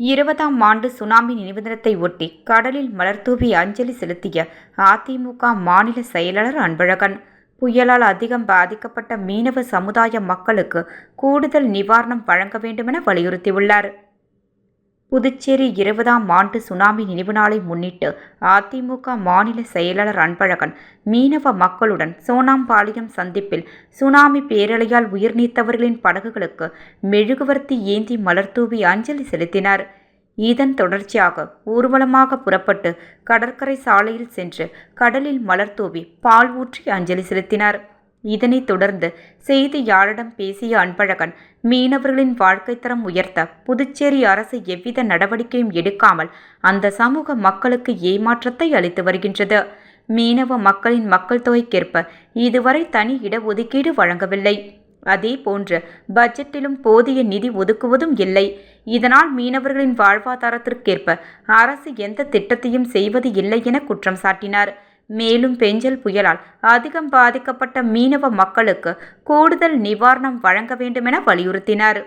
20ஆம் ஆண்டு சுனாமி நினைவு தினத்தை ஒட்டி கடலில் மலர்தூவி அஞ்சலி செலுத்திய அதிமுக மாநில செயலாளர் அன்பழகன், புயலால் அதிகம் பாதிக்கப்பட்ட மீனவ சமுதாய மக்களுக்கு கூடுதல் நிவாரணம் வழங்க வேண்டுமென வலியுறுத்தியுள்ளார். புதுச்சேரி 20ஆம் ஆண்டு சுனாமி நினைவு நாளை முன்னிட்டு அதிமுக மாநில செயலாளர் அன்பழகன் மீனவ மக்களுடன் சோனாம்பாளையம் சந்திப்பில் சுனாமி பேரலையால் உயிர் நீத்தவர்களின் படகுகளுக்கு மெழுகுவர்த்தி ஏந்தி மலர்தூவி அஞ்சலி செலுத்தினார். இதன் தொடர்ச்சியாக ஊர்வலமாக புறப்பட்டு கடற்கரை சாலையில் சென்று கடலில் மலர்தூவி பால் ஊற்றி அஞ்சலி செலுத்தினார். இதனைத் தொடர்ந்து செய்தியாளரிடம் பேசிய அன்பழகன், மீனவர்களின் வாழ்க்கை தரம் உயர்த்த புதுச்சேரி அரசு எவ்வித நடவடிக்கையும் எடுக்காமல் அந்த சமூக மக்களுக்கு ஏமாற்றத்தை அளித்து வருகின்றது. மீனவ மக்களின் மக்கள் தொகைக்கேற்ப இதுவரை தனி இடஒதுக்கீடு வழங்கவில்லை. அதேபோன்று பட்ஜெட்டிலும் போதிய நிதி ஒதுக்குவதும் இல்லை. இதனால் மீனவர்களின் வாழ்வாதாரத்திற்கேற்ப அரசு எந்த திட்டத்தையும் செய்வது இல்லை என குற்றம் சாட்டினார். மேலும் பெஞ்சல் புயலால் அதிகம் பாதிக்கப்பட்ட மீனவ மக்களுக்கு கூடுதல் நிவாரணம் வழங்க வேண்டுமென வலியுறுத்தினார்.